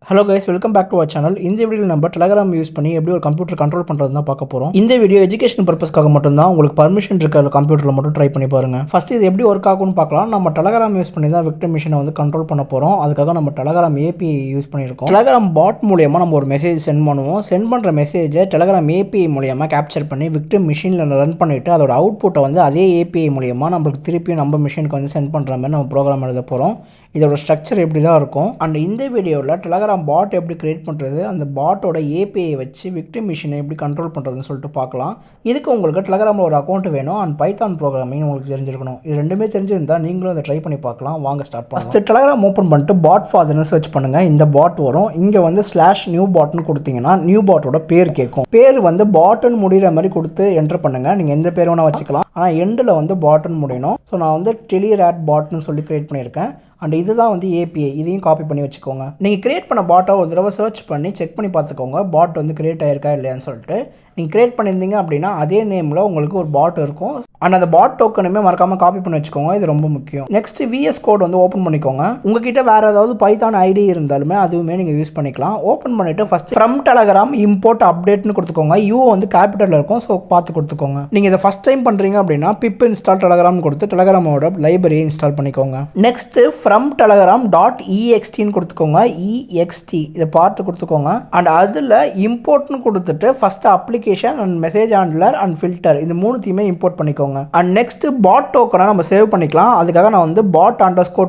Hello guys, welcome back to our channel. இந்த வீடியோவில் நம்ம டெலகிராம் யூஸ் பண்ணி எப்படி ஒரு கம்ப்யூட்டர் கண்ட்ரோல் பண்ணுறது தான் பார்க்க போகிறோம். இந்த வீடியோ எஜுகேஷன் பர்பஸ்க்காக மட்டும்தான். உங்களுக்கு பர்மிஷன் இருக்க கம்ப்யூட்டரில் மட்டும் ட்ரை பண்ணி பாருங்க. ஃபர்ஸ்ட் இது எப்படி ஒர்க் ஆகும்னு பார்க்கலாம். நம்ம டெலகிராம் யூஸ் பண்ணி தான் விக்டிம் மிஷினை வந்து கண்ட்ரோல் பண்ண போகிறோம். அதுக்காக நம்ம டெலகிராம் ஏபிஐ யூஸ் பண்ணியிருக்கோம். டெலகிராம் பாட் மூலியமாக நம்ம ஒரு மெசேஜ் சென்ட் பண்ணுவோம். சென்ட் பண்ணுற மெசேஜை டெலகிராம் ஏபிஐ மூலியமாக கேப்சர் பண்ணி விக்டிம் மிஷினில் ரன் பண்ணிவிட்டு அதோட அவுட்புட்டை வந்து அதே ஏபிஐ மூலியமாக நம்மளுக்கு திருப்பி நம்ம மிஷினுக்கு வந்து சென்ட் பண்ணுற மாதிரி நம்ம ப்ரோக்ராம் எழுத போகிறோம். இதோட ஸ்ட்ரக்சர் எப்படி தான் இருக்கும். அண்ட் இந்த வீடியோவில் டெலகிராம் பாட் எப்படி கிரியேட் பண்ணுறது, அந்த பாட்டோட ஏபிஐ வச்சு விக்டிம் மிஷினை எப்படி கண்ட்ரோல் பண்ணுறதுன்னு சொல்லிட்டு பார்க்கலாம். இதுக்கு உங்களுக்கு டெலகிராமில் ஒரு அக்கௌண்ட் வேணும் அண்ட் பைத்தான் ப்ரோக்ராமிங் உங்களுக்கு தெரிஞ்சிருக்கணும். இது ரெண்டுமே தெரிஞ்சிருந்தால் நீங்களும் அதை ட்ரை பண்ணி பார்க்கலாம். வாங்க ஸ்டார்ட் பண்ணலாம். ஃபஸ்ட்டு டெலகிராம் ஓப்பன் பண்ணிட்டு பாட் ஃபாதர்னு சர்ச் பண்ணுங்கள். இந்த பாட் வரும். இங்கே வந்து /நியூ பாட்னு கொடுத்தீங்கன்னா நியூ பாட்டோட பேர் கேட்கும். பேர் வந்து பாட்டுன்னு முடிகிற மாதிரி கொடுத்து என்டர் பண்ணுங்கள். நீங்கள் எந்த பேர் வேணால் வச்சுக்கலாம். ஆனால் எண்டில் வந்து பாட்டுன்னு முடியணும். ஸோ நான் வந்து டெலிராட் பாட்னு சொல்லி க்ரியேட் பண்ணியிருக்கேன். அண்ட் இதுதான் வந்து ஏபிஐ. இதையும் காப்பி பண்ணி வச்சுக்கோங்க. நீங்கள் கிரியேட் பண்ண பாட்டை ஒரு தடவை சர்ச் பண்ணி செக் பண்ணி பார்த்துக்கோங்க பாட் வந்து கிரியேட் ஆயிருக்கா இல்லையான்னு சொல்லிட்டு. நீங்கள் கிரியேட் பண்ணியிருந்தீங்க அப்படின்னா அதே நேமில் உங்களுக்கு ஒரு பாட் இருக்கும். அண்ட் அந்த பாட் டோக்கனுமே மறக்காமல் காப்பி பண்ணி வச்சுக்கோங்க. இது ரொம்ப முக்கியம். நெக்ஸ்ட் விஎஸ் கோட் வந்து ஓப்பன் பண்ணிக்கோங்க. உங்ககிட்ட வேறு ஏதாவது பைத்தான் ஐடி இருந்தாலுமே அதுவுமே நீங்கள் யூஸ் பண்ணிக்கலாம். ஓப்பன் பண்ணிவிட்டு ஃபஸ்ட் ஃப்ரம் டெலகிராம் இம்போர்ட் அப்டேட்னு கொடுத்துக்கோங்க. யூ வந்து கேபிட்டலில் இருக்கும். ஸோ பார்த்து கொடுத்துக்கோங்க. நீங்கள் இதை ஃபஸ்ட் டைம் பண்ணுறீங்க அப்படின்னா பிப் இன்ஸ்டால் டெலகிராம் கொடுத்து டெலகிராமோட லைப்ரரியை இன்ஸ்டால் பண்ணிக்கோங்க. நெக்ஸ்ட் ஃப்ரம் டெலகிராம் .ext கொடுத்துக்கோங்க. ext இதை பார்த்து கொடுத்துக்கோங்க. அண்ட் அதில் இம்போர்ட்னு கொடுத்துட்டு first application and message handler and filter இந்த மூணுத்தையுமே இம்போர்ட் பண்ணிக்கோங்க. அண்ட் நெக்ஸ்ட் பாட் டோக்கனை நம்ம சேவ் பண்ணிக்கலாம். அதுக்காக நான் வந்து bot_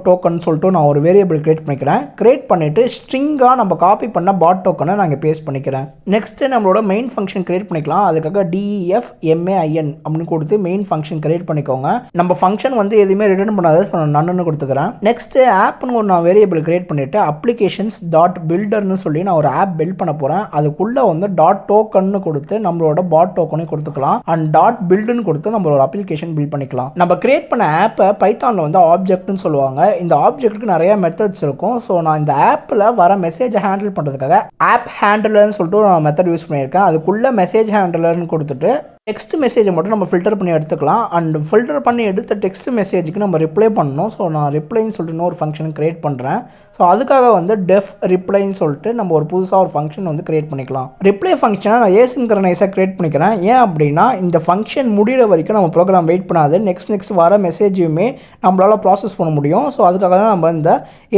டோக்கன் சொல்லிட்டு நான் ஒரு வேரியபிள் கிரியேட் பண்ணிக்கிறேன். கிரியேட் பண்ணிவிட்டு ஸ்ட்ரிங்காக நம்ம காப்பி பண்ண பாட் டோக்கனை நான் இங்கே பேஸ்ட் பண்ணிக்கிறேன். நெக்ஸ்ட் நம்மளோட மெயின் ஃபங்க்ஷன் கிரியேட் பண்ணிக்கலாம். அதுக்காக DEF MAIN அப்படின்னு கொடுத்து மெயின் ஃபங்க்ஷன் கிரியேட் பண்ணிக்கோங்க. நம்ம ஃபங்க்ஷன் வந்து எதுவுமே ரிட்டர்ன் பண்ணாத ஸோ நான் நன்னு கொடுத்துக்கிறேன். நெக்ஸ்ட் ஆப்னு ஒரு நான் வேரியபிள் கிரியேட் பண்ணிவிட்டு applications.builderன்னு சொல்லி நான் ஒரு ஆப் பில்ட் பண்ண போகிறேன். அதுக்குள்ளே வந்து .tokenன்னு கொடுத்து நம்மளோட பாட் டோக்கனை கொடுத்துக்கலாம். அண்ட் .buildன்னு கொடுத்து நம்மளோட அப்ளிகேஷன் பில்ட் பண்ணிக்கலாம். நம்ம கிரியேட் பண்ண ஆப்பை பைத்தானில் வந்து ஆப்ஜெக்ட்னு சொல்லுவாங்க. இந்த ஆப்ஜெக்ட்டுக்கு நிறைய மெத்தட்ஸ் இருக்கும். ஸோ நான் இந்த ஆப்பில் வர மெசேஜை ஹேண்டில் பண்ணுறதுக்காக ஆப் ஹேண்டிலர்னு சொல்லிட்டு நான் மெத்தட் யூஸ் பண்ணியிருக்கேன். அதுக்குள்ளே மெசேஜ் ஹேண்டிலர்னு கொடுத்துட்டு டெக்ஸ்ட் மெசேஜை மட்டும் நம்ம ஃபில்டர் பண்ணி எடுத்துக்கலாம். அண்ட் ஃபில்டர் பண்ணி எடுத்த டெக்ஸ்ட் மெசேஜுக்கு நம்ம ரிப்ளை பண்ணணும். ஸோ நான் ரிப்ளைன்னு சொல்லிட்டு இன்னொரு ஃபங்க்ஷன் கிரியேட் பண்ணுறேன். ஸோ அதுக்காக வந்து டெஃப் ரிப்ளைன்னு சொல்லிட்டு நம்ம ஒரு புதுசாக ஒரு ஃபங்க்ஷன் வந்து கிரியேட் பண்ணிக்கலாம். ரிப்ளை ஃபங்க்ஷனை நான் ஏசின்க்ரனைஸாக கிரியேட் பண்ணிக்கிறேன். ஏன் அப்படின்னா இந்த ஃபங்க்ஷன் முடிகிற வரைக்கும் நம்ம ப்ரோக்ராம் வெயிட் பண்ணாது. நெக்ஸ்ட் வர மெசேஜையுமே நம்மளால் ப்ராசஸ் பண்ண முடியும். ஸோ அதுக்காக தான் நம்ம இந்த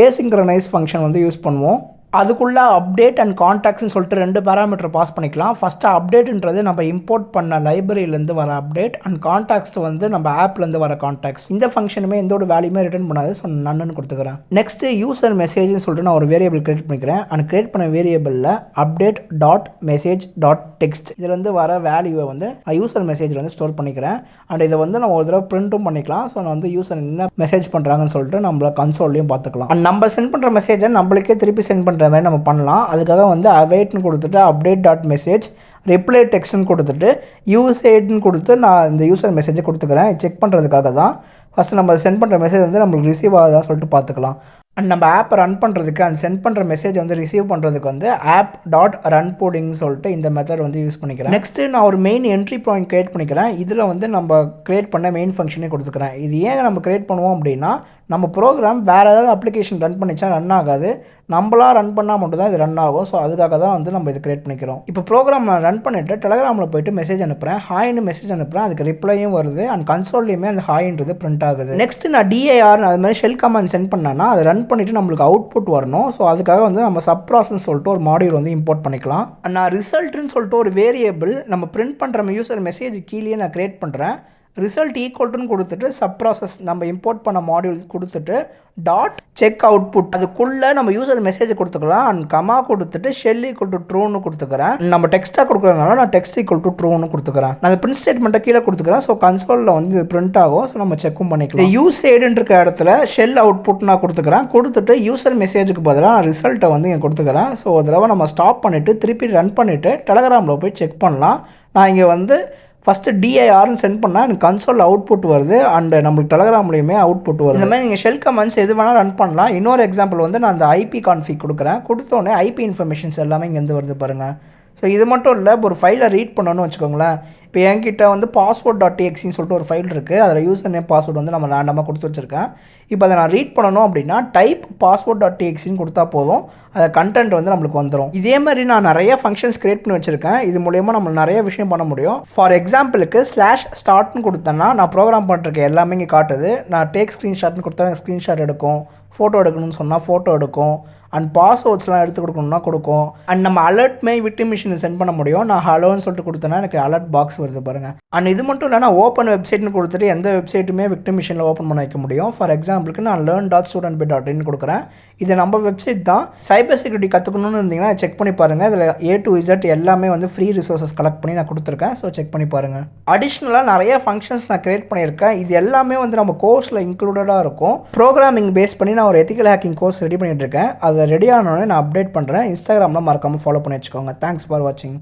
ஏசின்க்ரனைஸ் ஃபங்க்ஷன் வந்து யூஸ் பண்ணுவோம். அதுக்குள்ளே அப்டேட் அண்ட் கான்டாக்ட்ஸ்னு சொல்லிட்டு 2 பேராமீட்டர் பாஸ் பண்ணிக்கலாம். ஃபஸ்ட்டு அப்டேட்ன்றது நம்ம இம்போர்ட் பண்ண லைப்ரரியிலேருந்து வர அப்டேட் அண்ட் கான்டாக்ட்ஸ் வந்து நம்ம ஆப்லேருந்து வர கான்டாக்ட்ஸ். இந்த ஃபங்க்ஷனுமே எந்த ஒரு வேல்யூமே ரிட்டர்ன் பண்ணாது. ஸோ நன்னு கொடுத்துக்கிறேன். நெக்ஸ்ட்டு யூசர் மெசேஜ்னு சொல்லிட்டு நான் ஒரு வேரியபிள் கிரியேட் பண்ணிக்கிறேன். அண்ட் கிரியேட் பண்ண வேரியபிளில் update.message.text இதுலேருந்து வர வேல்யூவை வந்து யூசர் மெசேஜில் வந்து ஸ்டோர் பண்ணிக்கிறேன். அண்ட் இதை வந்து நம்ம ஒரு தடவை பிரிண்ட்டும் பண்ணிக்கலாம். ஸோ நான் வந்து யூசர் என்ன மெசேஜ் பண்ணுறாங்கன்னு சொல்லிட்டு நம்மள கன்சோல்லையும் பார்த்துக்கலாம். அண்ட் நம்ம சென்ட் பண்ணுற மெசேஜை நம்மளுக்கே திருப்பி சென்ட் பண்ணுற மாதிரி நம்ம பண்ணலாம். அதுக்காக வந்து அவைட்னு கொடுத்துட்டு update.message ரிப்ளை டெக்ஸ்ட்னு கொடுத்துட்டு யூசேட்னு கொடுத்து நான் இந்த யூசர் மெசேஜை கொடுத்துக்கிறேன். செக் பண்ணுறதுக்காக தான். ஃபஸ்ட்டு நம்ம சென்ட் பண்ணுற மெசேஜ் வந்து நம்மளுக்கு ரிசீவ் ஆகுதா சொல்லிட்டு பார்த்துக்கலாம். அண்ட் நம்ம ஆப்பை ரன் பண்ணுறதுக்கு அண்ட் சென்ட் பண்ணுற மெசேஜ் வந்து ரிசீவ் பண்ணுறதுக்கு வந்து app.runPudding சொல்லிட்டு இந்த மெத்தட் வந்து யூஸ் பண்ணிக்கிறேன். நெக்ஸ்ட்டு நான் ஒரு மெயின் என்ட்ரி பாயிண்ட் கிரியேட் பண்ணிக்கிறேன். இதில் வந்து நம்ம கிரியேட் பண்ண மெயின் ஃபங்க்ஷனே கொடுத்துக்கிறேன். இது ஏன் நம்ம கிரியேட் பண்ணுவோம் அப்படின்னா நம்ம ப்ரோக்ராம் வேறு ஏதாவது அப்ளிகேஷன் ரன் பண்ணிச்சா ரன் ஆகாது. நம்மளாக ரன் பண்ணால் மட்டும் தான் இது ரன் ஆகும். ஸோ அதுக்காக தான் வந்து நம்ம இது கிரியேட் பண்ணிக்கிறோம். இப்போ ப்ரோக்ராம் நான் ரன் பண்ணிவிட்டு டெலகிராமில் போய்ட்டு மெசேஜ் அனுப்புகிறேன். ஹாய்னு மெசேஜ் அனுப்புகிறேன். அதுக்கு ரிப்ளையும் வருது. அண்ட் கன்சோல்லையுமே அந்த ஹாய்ன்றது பிரிண்ட் ஆகுது. நெக்ஸ்ட் நான் DIR அது மாதிரி ஷெல் கமாண்ட் சென்ட் பண்ணேன்னா அதை ரன் பண்ணிவிட்டு நம்மளுக்கு அவுட்புட் வரணும். ஸோ அதுக்காக வந்து நம்ம சப்ராசஸ் சொல்லிட்டு ஒரு மாடியூல் வந்து இம்போர்ட் பண்ணிக்கலாம். நான் ரிசல்ட்னு சொல்லிட்டு ஒரு வேரியபிள் நம்ம பிரிண்ட் பண்ணுற யூசர் மெசேஜ் கீழே நான் கிரியேட் பண்ணுறேன். ரிசல்ட் ஈக்குவல்ட்டுன்னு கொடுத்துட்டு சப்ராசஸ் நம்ம இம்போர்ட் பண்ண மாடியூல் கொடுத்துட்டு .check அவுட்புட் அதுக்குள்ளே நம்ம யூசர் மெசேஜ் கொடுத்துக்கலாம். அண்ட் கமா கொடுத்துட்டு ஷெல் = ட்ரூன்னு கொடுத்துக்கிறேன். நம்ம டெக்ஸ்ட்டாக கொடுக்குறதுனால நான் டெக்ஸ்ட் = ட்ரூன்னு கொடுத்துக்கிறேன். நான் அந்த பிரிண்ட் ஸ்டேட்மெண்ட்டை கீழே கொடுத்துக்கிறேன். ஸோ கன்சோலில் வந்து இது பிரிண்ட் ஆகும். ஸோ நம்ம செக்கும் பண்ணிக்கலாம். யூசேடுன்னு இருக்க இடத்துல ஷெல் அவுட்புட் நான் கொடுத்துக்கிறேன். கொடுத்துட்டு யூசர் மெசேஜுக்கு பதிலாக நான் ரிசல்ட்டை வந்து இங்கே கொடுத்துக்கிறேன். ஸோ ஒரு தடவை நம்ம ஸ்டாப் பண்ணிவிட்டு திருப்பி ரன் பண்ணிவிட்டு டெலகிராமில் போய் செக் பண்ணலாம். நான் இங்கே வந்து ஃபஸ்ட்டு DIRன்னு சென்ட் பண்ணால் எனக்கு கன்சோல் அவுட்புட் வருது. அண்ட் நம்மளுக்கு டெலகிராம்லேயுமே அவுட்புட் வருது. இந்த மாதிரி நீங்கள் ஷெல் கமெண்ட்ஸ் எது வேணால் ரன் பண்ணலாம். இன்னொரு எக்ஸாம்பிள் வந்து நான் அந்த IP கான்ஃபிக் கொடுக்குறேன். கொடுத்தோடனே IP இன்ஃபர்மேஷன்ஸ் எல்லாமே இங்கேருந்து வருது பாருங்கள். ஸோ இது மட்டும் இல்லை, ஒரு ஃபைலை ரீட் பண்ணணும்னு வச்சுக்கோங்களேன். இப்போ என்கிட்ட வந்து password.txt சொல்லிட்டு ஒரு ஃபைல் இருக்குது. அதில் யூசர் நேம் பாஸ்வேர்டு வந்து நம்ம ரேண்டமாக கொடுத்து வச்சுருக்கேன். இப்போ அதை நான் ரீட் பண்ணணும் அப்படின்னா டைப் password.txt கொடுத்தா போதும், அதை கண்டென்ட் வந்து நம்மளுக்கு வந்துடும். இதே மாதிரி நான் நிறைய ஃபங்க்ஷன்ஸ் கிரியேட் பண்ணி வச்சுருக்கேன். இது மூலயமா நம்ம நிறைய விஷயம் பண்ண முடியும். ஃபார் எக்ஸாம்பிளுக்கு /startனு கொடுத்தேன்னா நான் ப்ரோக்ராம் பண்ணிருக்கேன் எல்லாமே இங்கே காட்டுது. நான் டேக் ஸ்க்ரீன்ஷாட்னு கொடுத்தா ஸ்க்ரீன்ஷாட் எடுக்கும், ஃபோட்டோ எடுக்கணும்னு சொன்னால் ஃபோட்டோ எடுக்கும், அண்ட் பாஸ்வேர்ட்ஸ்லாம் எடுத்து கொடுக்கணும்னா கொடுக்கும். அண்ட் நம்ம அலர்ட் மெய் விக்டிம் மிஷினை சென்ட் பண்ண முடியும். நான் ஹலோன்னு சொல்லிட்டு கொடுத்தேன்னா எனக்கு அலர்ட் பாக்ஸ் வருது பாருங்கள். அண்ட் இது மட்டும் இல்லை, நான் ஓப்பன் வெப்சைட்னு கொடுத்துட்டு எந்த வெப்சைட்டுமே விக்டிம் மிஷினில் ஓப்பன் பண்ண வைக்க முடியும். ஃபார் எக்ஸாம்பிளுக்கு நான் learn.studentbit.in கொடுக்குறேன். இது நம்ம வெப்சைட் தான். சைபர் செக்யூரிட்டி கற்றுக்கணும்னு இருந்தீங்கன்னா செக் பண்ணி பாருங்கள். இதில் A to Z எல்லாமே வந்து ஃப்ரீ ரிசோர்ஸஸ் கலெக்ட் பண்ணி நான் கொடுத்துருக்கேன். ஸோ செக் பண்ணி பாருங்கள். அடிஷ்னலாக நிறைய ஃபங்க்ஷன்ஸ் நான் கிரியேட் பண்ணியிருக்கேன். இது எல்லாமே வந்து நம்ம கோர்ஸில் இன்க்ளூடடாக இருக்கும். ப்ரோக்ராமிங் பேஸ் பண்ணி நான் ஒரு எத்திக்கல் ஹேக்கிங் கோர்ஸ் ரெடி பண்ணிட்டு இருக்கேன். அதை ரெடி ஆனோடனே நான் அப்டேட் பண்ணுறேன். இன்ஸ்டாகிராமில் மறக்காமல் ஃபாலோ பண்ணி வச்சுக்கோங்க. தேங்க்ஸ் ஃபார் வாட்சிங்.